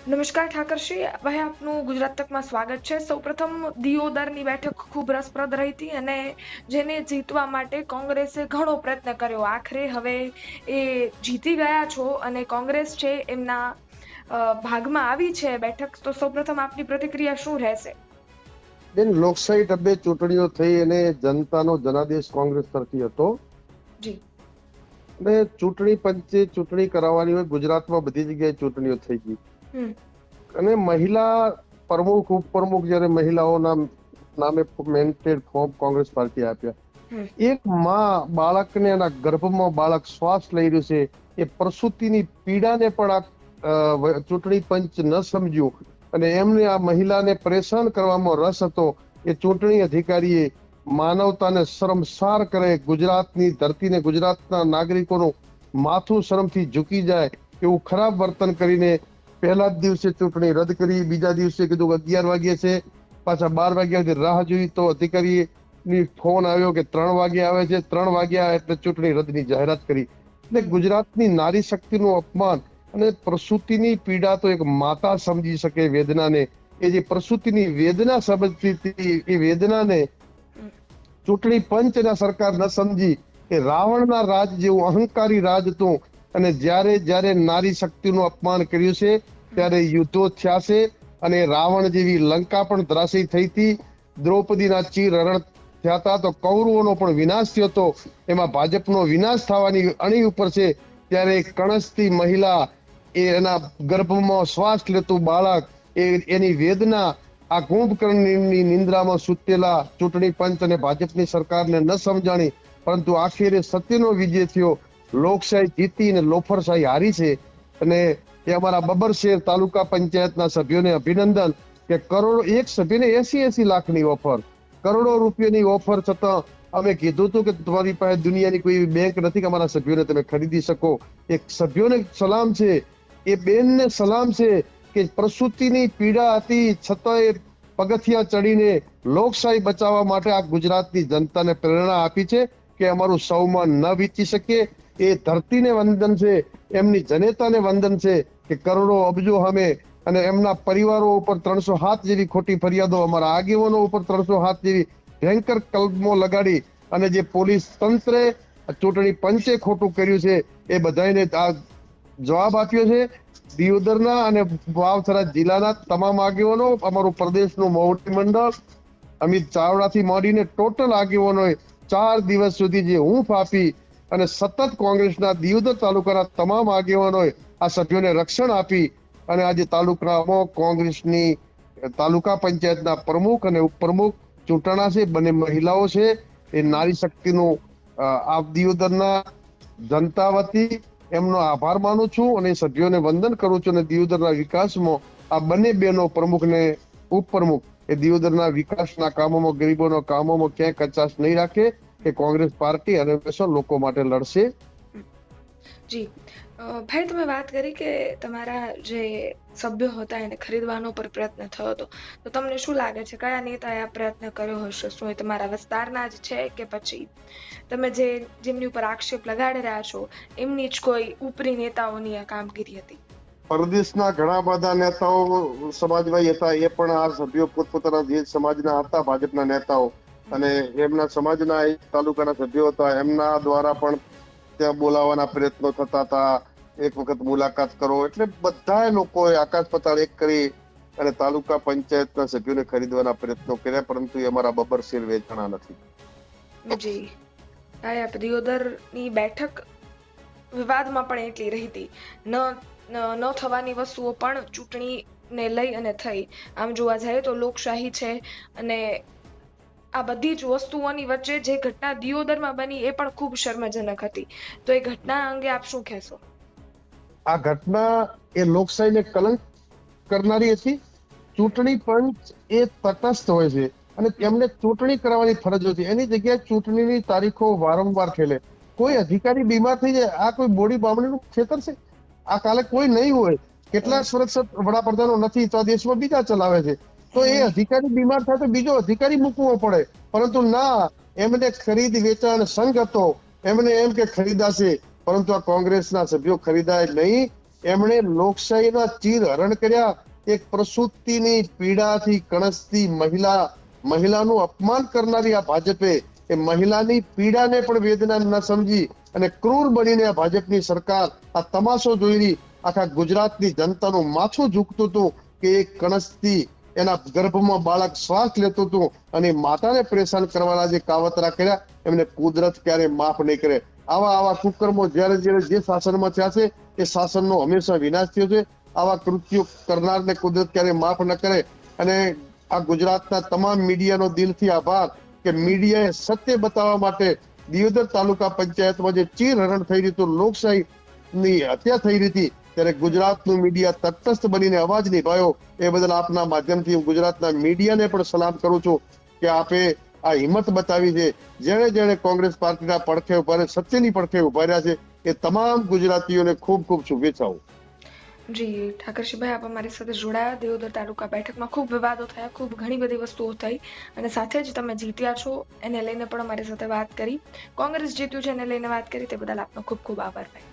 નમસ્કાર ઠાકરશ્રી, ભાઈ આપનું ગુજરાત તકમાં સ્વાગત છે. સૌપ્રથમ દિયોદરની બેઠક ખૂબ રસપ્રદ રહી હતી અને જેને જીતવા માટે કોંગ્રેસે ઘણો પ્રયત્ન કર્યો. આખરે હવે એ જીતી ગયા છો અને કોંગ્રેસ છે એમના ભાગમાં આવી છે બેઠક. તો સૌપ્રથમ આપની પ્રતિક્રિયા શું રહેશે? બેન, લોકશાહી ઢબે ચૂંટણીઓ થઈ અને જનતાનો જનાદેશ કોંગ્રેસ તરફી હતો. જી. અને ચૂંટણી પંચે ચૂંટણી કરાવવાની હોય, ગુજરાતમાં બધી જગ્યાએ ચૂંટણીઓ થઈ ગઈ. અને મહિલા પ્રમુખ ઉપપ્રમુખ જયારે મહિલાઓના નામે મેન્ડેટ ફોર્મ કોંગ્રેસ પાર્ટી આપ્યા. એક માં બાળકને એના ગર્ભમાં બાળક શ્વાસ લઈ રહ્યું છે, એ પ્રસૂતિની પીડાને પણ આ ચૂંટણી પંચ ન સમજ્યું અને એમને આ મહિલાને પરેશાન કરવામાં રસ હતો. એ ચૂંટણી અધિકારીએ માનવતાને શરમસાર કરે, ગુજરાતની ધરતીને ગુજરાતના નાગરિકોનું માથું શરમથી ઝૂકી જાય એવું ખરાબ વર્તન કરીને પહેલા જ દિવસે ચૂંટણી રદ કરી. બીજા દિવસે કીધું 11 વાગ્યે છે, પાછા 12 વાગ્યા સુધી રાહ જોઈ તો અધિકારીની ફોન આવ્યો કે 3 વાગે આવે છે. 3 વાગ્યા એટલે ચૂંટણી રદની જાહેરાત કરી. એટલે ગુજરાતની નારી શક્તિનું અપમાન. અને પ્રસૂતિની પીડા તો એક માતા સમજી શકે વેદનાને. એ જે પ્રસૂતિની વેદના સમજતી હતી, એ વેદનાને ચૂંટણી પંચ અને સરકાર ન સમજી. એ રાવણના રાજ જેવું અહંકારી રાજ હતું. અને જ્યારે નારી શક્તિનું અપમાન કર્યું છે ત્યારે યુદ્ધો થયા છે. અને રાવણ જેવી લંકા પણ ધરાશયી થઈ હતી. દ્રૌપદીના ચીર હરણ થયા હતા તો કૌરવોનો પણ વિનાશ થયો હતો. એમાં ભાજપનો વિનાશ થવાની અણી ઉપર છે. ત્યારે કણસથી મહિલા, એના ગર્ભમાં શ્વાસ લેતું બાળક, એની વેદના આ કુંભકર્ણની નિંદ્રામાં સૂતેલા ચૂંટણી પંચ અને ભાજપની સરકારને ન સમજાણી. પરંતુ આખરે સત્યનો વિજય થયો. લોકશાહી જીતી અને લોફરશાહી હારી છે. અને એ અમારા બબરશેર તાલુકા પંચાયતના સભ્યોને અભિનંદન કે કરોડો, એક સભ્યને 80 લાખની ઓફર, કરોડો રૂપિયાની ઓફર છતાં અમે કીધું હતું કે તમારી પાસે દુનિયાની કોઈ બેંક નથી કે અમારા સભ્યોને તમે ખરીદી શકો. એક સભ્યોને સલામ છે, એ બેનને સલામ છે કે પ્રસૂતિની પીડા હતી છતાં એ પગથિયા ચડીને લોકશાહી બચાવવા માટે આ ગુજરાતની જનતાને પ્રેરણા આપી છે કે અમારું સૌમાં ન વીતી શકે. એ ધરતીને વંદન છે, એમની જનેતાને વંદન છે કે કરોડો અબજો સામે અને એમના પરિવારો ઉપર 307 જેવી ખોટી ફરિયાદો, અમારા આગેવાનો ઉપર 307 જેવી ભયંકર કલમો લગાડી અને જે પોલીસ તંત્રે, ચૂંટણી પંચે ખોટું કર્યું છે, એ બધાને આ જવાબ આપ્યો છે. દિયોદરના અને વાવથરા જિલ્લાના તમામ આગેવાનો, અમારું પ્રદેશનું મોવડી મંડળ, અમિત ચાવડાથી માંડીને ટોટલ આગેવાનોએ 4 દિવસ સુધી જે હૂંફ આપી અને સતત કોંગ્રેસના દિયોદર તાલુકાના તમામ આગેવાનોએ આ સભ્યોને રક્ષણ આપી. અને આજે તાલુકામાં કોંગ્રેસની તાલુકા પંચાયતના પ્રમુખ અને ઉપપ્રમુખ ચૂંટણા છે, બંને મહિલાઓ છે. એ નારી શક્તિનું આ દિયોદરના જનતા વતી એમનો આભાર માનું છું અને સભ્યોને વંદન કરું છું. અને દિયોદરના વિકાસમાં આ બંને બહેનો પ્રમુખ ને ઉપપ્રમુખ એ દિયોદરના વિકાસના કામોમાં, ગરીબોના કામોમાં ક્યાંય કચાશ નહીં રાખે કે કોંગ્રેસ પાર્ટી હંમેશા લોકો માટે લડશે. જી ભાઈ, તમે વાત કરી કે તમારા જે સભ્યો હતા એને ખરીદવાનો પર પ્રયત્ન થયો હતો. તો તમને શું લાગે છે કયા નેતાએ આ પ્રયત્ન કર્યો હશે? શું એ તમારા વિસ્તારના જ છે કે પછી તમે જેમની ઉપર આક્ષેપ લગાડી રહ્યા છો એમની જ કોઈ ઉપરી નેતાઓની આ કામગીરી હતી? પરદેશના ઘણા બધા નેતાઓ સમાજવાદી હતા. એ પણ આ સભ્યો પોતપોતાના જે સમાજના હતા, ભાજપના નેતાઓ, અને એમના સમાજના તાલુકાના સભ્યો હતા, એમના દ્વારા પણ ત્યાં બોલાવવાના પ્રયત્નો થતા હતા. એક વખત મુલાકાત કરો એટલે બધા લોકોએ આકાશ પાતાળ એક કરી અને તાલુકા પંચાયતના સભ્યોને ખરીદવાના પ્રયત્નો કર્યા. પરંતુ એ અમારા બબરશેર વેચાણા નથી. જી, દિયોદરની બેઠક વિવાદમાં પણ એટલી રહી હતી. ન થવાની વસ્તુઓ પણ ચૂંટણીને લઈ અને થઈ. આમ જોવા જાય તો લોકશાહી છે અને આ બધી જ વસ્તુઓની વચ્ચે જે ઘટના દિયોદરમાં બની એ પણ ખૂબ શર્મજનક હતી. તો એ ઘટના અંગે આપ શું કહેશો? આ ઘટના એ લોકશાહીને કલંક કરનારી હતી. ચૂંટણી પંચ એ તટસ્થ હોય છે અને એમને ચૂંટણી કરાવવાની ફરજ હતી. એની જગ્યાએ ચૂંટણીની તારીખો વારંવાર ખેલે. કોઈ અધિકારી બીમાર થઈ જાય, આ કોઈ બોડી બામણીનું ખેતર છે? આ કાલે કોઈ નહીં હોય. કેટલાક સુરક્ષિત વડાપ્રધાનો નથી તો આ દેશમાં બીજા ચલાવે છે. તો એ અધિકારી બીમાર થાય તો બીજો અધિકારી મૂકવો પડે. પરંતુ ના, એમને ખરીદ વેચાણ સંઘ હતો, એમને એમ કે ખરીદાશે. પરંતુ આ કોંગ્રેસના સભ્યો ખરીદાય નહીં. એમણે લોકશાહીના ચીર હરણ કર્યા. એક પ્રસૂતિની પીડાથી કણસતી મહિલાનું અપમાન કરનારી આ ભાજપે એ મહિલાની પીડાને પણ વેદના ન સમજી અને ક્રૂર બનીને આ ભાજપની સરકાર આ તમાશો જોઈ રહી. આખા ગુજરાતની જનતાનું માથું ઝૂકતું હતું કે એક કણસતી એના ગર્ભમાં બાળક શ્વાસ લેતું હતું અને માતાને પરેશાન કરવાના જે કાવતરા કર્યા એમને કુદરત ક્યારે માફ નહીં કરે. આવા કુકર્મો જ્યારે જે શાસનમાં થયા છે એ શાસનનો હંમેશા વિનાશ થયો છે. આવા કૃત્યો કરનારને કુદરત ક્યારે માફ ન કરે. અને આ ગુજરાતના તમામ મીડિયાનો દિલથી આભાર કે મીડિયાએ સત્ય બતાવવા માટે દિયોદર તાલુકા પંચાયતમાં જે ચીરહરણ થઈ રહ્યું હતું, લોકશાહીની હત્યા થઈ રહી હતી, ત્યારે ગુજરાતનું મીડિયા તટસ્થ બનીને અવાજ નિભાવ્યો. એ બદલ આપના માધ્યમથી હું ગુજરાતના મીડિયાને પણ સલામ કરું છું કે આપે આ હિંમત બતાવી છે. જેણે કોંગ્રેસ પાર્ટીના પડખે ઉભા રહે, સત્યની પડખે ઉભા રહ્યા છે, એ તમામ ગુજરાતીઓને ખૂબ ખૂબ શુભેચ્છાઓ. જી ઠાકરસિંહભાઈ, આપ અમારી સાથે જોડાયા. દિયોદર તાલુકા બેઠકમાં ખૂબ વિવાદો થયા, ખૂબ ઘણી બધી વસ્તુઓ થઈ અને સાથે જ તમે જીત્યા છો એને લઈને પણ અમારી સાથે વાત કરી. કોંગ્રેસ જીત્યું છે એને લઈને વાત કરી, તે બદલ આપનો ખૂબ ખૂબ આભાર ભાઈ.